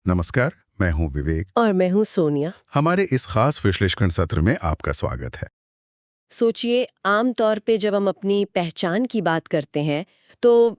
नमस्कार, मैं हूं विवेक। और मैं हूँ सोनिया। हमारे इस खास विश्लेषण सत्र में आपका स्वागत है। सोचिए, आम तौर पे जब हम अपनी पहचान की बात करते हैं तो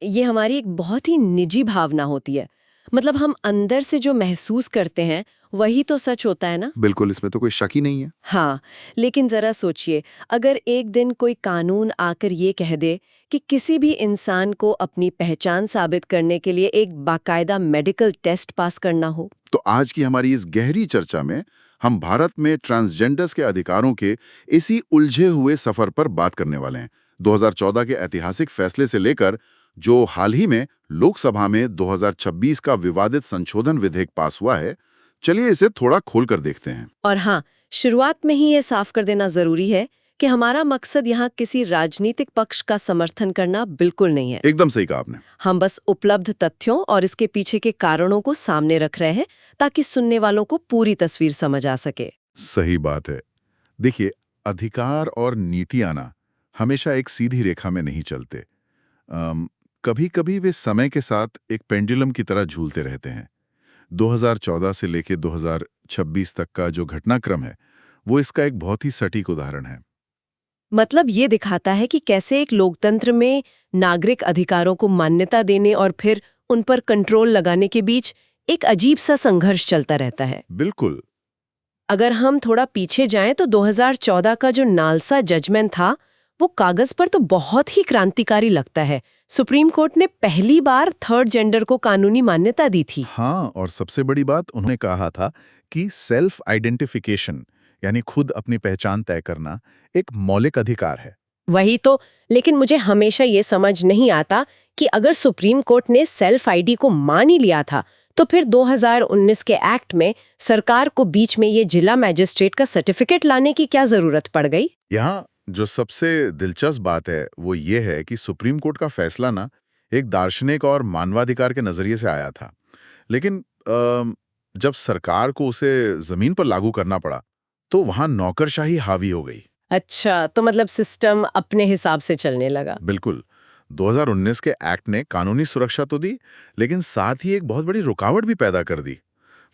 ये हमारी एक बहुत ही निजी भावना होती है। मतलब हम अंदर से जो महसूस करते हैं वही तो सच होता है ना। बिल्कुल, इसमें तो कोई शक ही नहीं है। हाँ, लेकिन जरा सोचिए, अगर एक दिन कोई कानून आकर ये कह दे कि किसी भी इंसान को अपनी पहचान साबित करने के लिए एक बाकायदा मेडिकल टेस्ट पास करना हो। तो आज की हमारी इस गहरी चर्चा में हम भारत में ट्रांसजेंडर्स के अधिकारों के इसी उलझे हुए सफर पर बात करने वाले हैं। 2014 के ऐतिहासिक फैसले से लेकर जो हाल ही में लोकसभा में 2026 का विवादित संशोधन विधेयक पास हुआ है, चलिए इसे थोड़ा खोलकर देखते हैं। और हाँ, शुरुआत में ही ये साफ कर देना जरूरी है कि हमारा मकसद यहाँ किसी राजनीतिक पक्ष का समर्थन करना बिल्कुल नहीं है। एकदम सही कहा आपने। हम बस उपलब्ध तथ्यों और इसके पीछे के कारणों को सामने रख रहे हैं ताकि सुनने वालों को पूरी तस्वीर समझ आ सके। सही बात है। देखिए, अधिकार और नीतियां ना हमेशा एक सीधी रेखा में नहीं चलते। कभी-कभी वे समय के साथ एक पेंडुलम की तरह झूलते रहते हैं। 2014 से लेकर 2026 तक का जो घटनाक्रम है, वो इसका एक बहुत ही सटीक उदाहरण है। मतलब ये दिखाता है कि कैसे एक लोकतंत्र में नागरिक अधिकारों को मान्यता देने और फिर उन पर कंट्रोल लगाने के बीच एक अजीब सा संघर्ष चलता रहता है। बिल्कुल। अगर हम थोड़ा पीछे जाएं तो 2014 का जो नालसा जजमेंट था, वो कागज पर तो बहुत ही क्रांतिकारी लगता है। सुप्रीम कोर्ट ने पहली बार थर्ड जेंडर को कानूनी मान्यता दी थी। हाँ, और सबसे बड़ी बात उन्होंने कहा था कि सेल्फ आइडेंटिफिकेशन यानी खुद अपनी पहचान तय करना एक मौलिक अधिकार है। वही तो, लेकिन मुझे हमेशा ये समझ नहीं आता कि अगर सुप्रीम कोर्ट ने सेल्फ आईडी को मान ही लिया था तो फिर 2019 के एक्ट में सरकार को बीच में ये जिला मैजिस्ट्रेट का सर्टिफिकेट लाने की क्या जरूरत पड़ गई। यहाँ जो सबसे दिलचस्प बात है वो ये है कि सुप्रीम कोर्ट का फैसला ना एक दार्शनिक और मानवाधिकार के नजरिए से आया था, लेकिन जब सरकार को उसे जमीन पर लागू करना पड़ा तो वहां नौकरशाही हावी हो गई। अच्छा, तो मतलब सिस्टम अपने हिसाब से चलने लगा। बिल्कुल। 2019 के एक्ट ने कानूनी सुरक्षा तो दी, लेकिन साथ ही एक बहुत बड़ी रुकावट भी पैदा कर दी।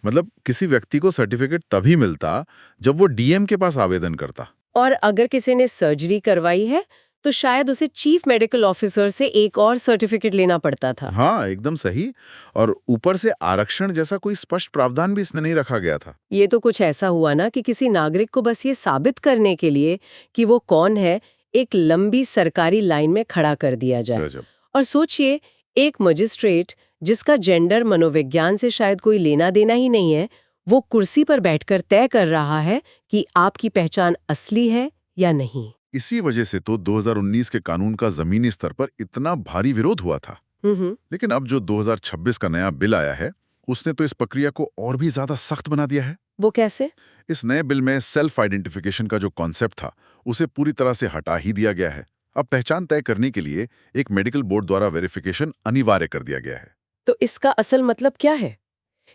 मतलब किसी व्यक्ति को सर्टिफिकेट तभी मिलता जब वो डीएम के पास आवेदन करता। और अगर किसी ने सर्जरी करवाई है तो शायद उसे चीफ मेडिकल ऑफिसर से एक और सर्टिफिकेट लेना पड़ता था। हाँ, एकदम सही। और ऊपर से आरक्षण जैसा कोई स्पष्ट प्रावधान भी इसने नहीं रखा गया था। ये तो कुछ ऐसा हुआ ना कि किसी नागरिक को बस ये साबित करने के लिए कि वो कौन है, एक लंबी सरकारी लाइन में खड़ा कर दिया जाए। गजब। और सोचिए, एक मजिस्ट्रेट जिसका जेंडर मनोविज्ञान से शायद कोई लेना देना ही नहीं है, वो कुर्सी पर बैठकर तय कर रहा है कि आपकी पहचान असली है या नहीं। इसी वजह से तो 2019 के कानून का जमीनी स्तर पर इतना भारी विरोध हुआ था। लेकिन अब जो 2026 का नया बिल आया है, उसने तो इस प्रक्रिया को और भी ज्यादा सख्त बना दिया है। वो कैसे? इस नए बिल में सेल्फ आइडेंटिफिकेशन का जो कॉन्सेप्ट था, उसे पूरी तरह से हटा ही दिया गया है। अब पहचान तय करने के लिए एक मेडिकल बोर्ड द्वारा वेरिफिकेशन अनिवार्य कर दिया गया है। तो इसका असल मतलब क्या है?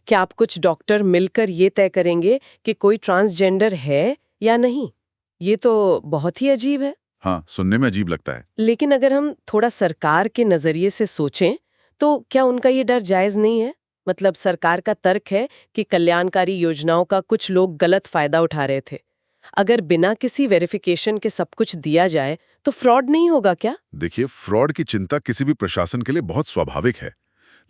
क्या आप कुछ डॉक्टर मिलकर ये तय करेंगे कि कोई ट्रांसजेंडर है या नहीं? ये तो बहुत ही अजीब है। हाँ, सुनने में अजीब लगता है। लेकिन अगर हम थोड़ा सरकार के नजरिए से सोचें तो क्या उनका ये डर जायज नहीं है? मतलब सरकार का तर्क है कि कल्याणकारी योजनाओं का कुछ लोग गलत फायदा उठा रहे थे। अगर बिना किसी वेरिफिकेशन के सब कुछ दिया जाए तो फ्रॉड नहीं होगा क्या? देखिए, फ्रॉड की चिंता किसी भी प्रशासन के लिए बहुत स्वाभाविक है,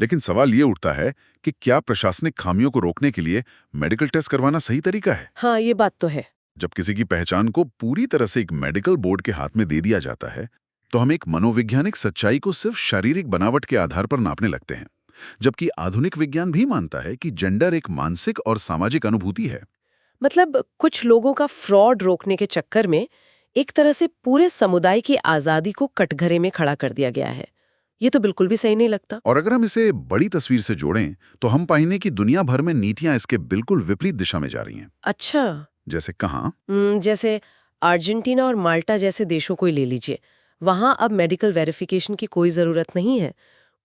लेकिन सवाल ये उठता है कि क्या प्रशासनिक खामियों को रोकने के लिए मेडिकल टेस्ट करवाना सही तरीका है? हाँ, ये बात तो है। जब किसी की पहचान को पूरी तरह से एक मेडिकल बोर्ड के हाथ में दे दिया जाता है, तो हम एक मनोवैज्ञानिक सच्चाई को सिर्फ शारीरिक बनावट के आधार पर नापने लगते हैं, जबकि आधुनिक विज्ञान भी मानता है कि जेंडर एक मानसिक और सामाजिक अनुभूति है। मतलब कुछ लोगों का फ्रॉड रोकने के चक्कर में एक तरह से पूरे समुदाय की आजादी को कटघरे में खड़ा कर दिया गया है। ये तो बिल्कुल भी सही नहीं लगता। और अगर हम इसे बड़ी तस्वीर से जोड़ें, तो हम पाएंगे कि दुनिया भर में नीतियां इसके बिल्कुल विपरीत दिशा में जा रही हैं। अच्छा। जैसे कहाँ? जैसे अर्जेंटीना और माल्टा जैसे देशों को ही ले लीजिए। वहां अब मेडिकल वेरिफिकेशन की कोई जरूरत नहीं है।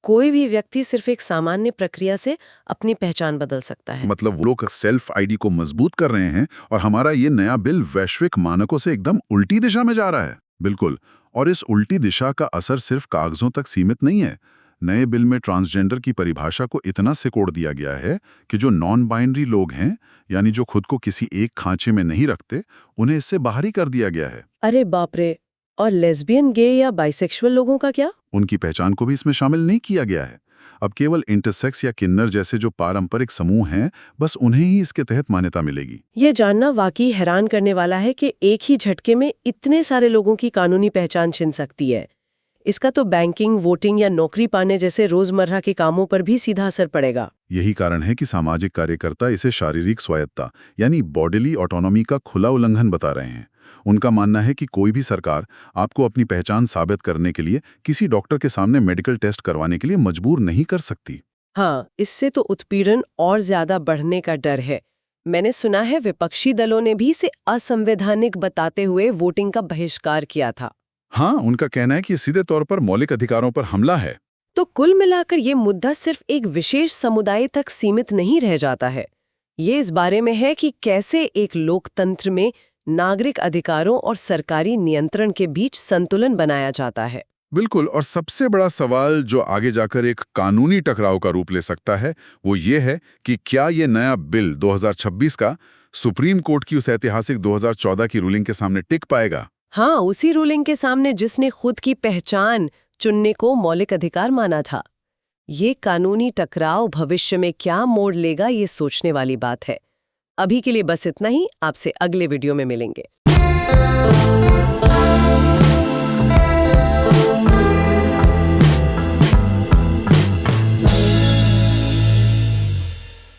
कोई भी व्यक्ति सिर्फ एक सामान्य प्रक्रिया से अपनी पहचान बदल सकता है। मतलब वो लोग सेल्फ आईडी को मजबूत कर रहे हैं, और हमारा ये नया बिल वैश्विक मानकों से एकदम उल्टी दिशा में जा रहा है। बिल्कुल। और इस उल्टी दिशा का असर सिर्फ कागजों तक सीमित नहीं है। नए बिल में ट्रांसजेंडर की परिभाषा को इतना सिकोड़ दिया गया है कि जो नॉन बाइनरी लोग हैं, यानी जो खुद को किसी एक खांचे में नहीं रखते, उन्हें इससे बाहर ही कर दिया गया है। अरे बाप रे। और लेस्बियन, गे या बाइसेक्सुअल लोगों का क्या? उनकी पहचान को भी इसमें शामिल नहीं किया गया है। अब केवल इंटरसेक्स या किन्नर जैसे जो पारंपरिक समूह हैं, बस उन्हें ही इसके तहत मान्यता मिलेगी। ये जानना वाकई हैरान करने वाला है कि एक ही झटके में इतने सारे लोगों की कानूनी पहचान छिन सकती है। इसका तो बैंकिंग, वोटिंग या नौकरी पाने जैसे रोजमर्रा के कामों पर भी सीधा असर पड़ेगा। यही कारण है कि सामाजिक कार्यकर्ता इसे शारीरिक स्वायत्ता यानी बॉडीली ऑटोनॉमी का खुला उल्लंघन बता रहे हैं। उनका मानना है कि कोई भी सरकार आपको अपनी पहचान साबित करने के लिए किसी डॉक्टर के सामने मेडिकल टेस्ट करवाने के लिए मजबूर नहीं कर सकती। हाँ, इससे तो उत्पीड़न और ज्यादा बढ़ने का डर है। मैंने सुना है विपक्षी दलों ने भी इसे असंवैधानिक बताते हुए वोटिंग का बहिष्कार किया था। हाँ, उनका कहना है कि ये सीधे तौर पर मौलिक अधिकारों पर हमला है। तो कुल मिलाकर ये मुद्दा सिर्फ एक विशेष समुदाय तक सीमित नहीं रह जाता है। ये इस बारे में है कि कैसे एक लोकतंत्र में नागरिक अधिकारों और सरकारी नियंत्रण के बीच संतुलन बनाया जाता है। बिल्कुल, और सबसे बड़ा सवाल जो आगे जाकर एक कानूनी टकराव का रूप ले सकता है, वो ये है कि क्या ये नया बिल 2026 का सुप्रीम कोर्ट की उस ऐतिहासिक 2014 की रूलिंग के सामने टिक पाएगा? हाँ, उसी रूलिंग के सामने जिसने खुद की पहचान चुनने को मौलिक अधिकार माना था। ये कानूनी टकराव भविष्य में क्या मोड़ लेगा, ये सोचने वाली बात है। अभी के लिए बस इतना ही। आपसे अगले वीडियो में मिलेंगे।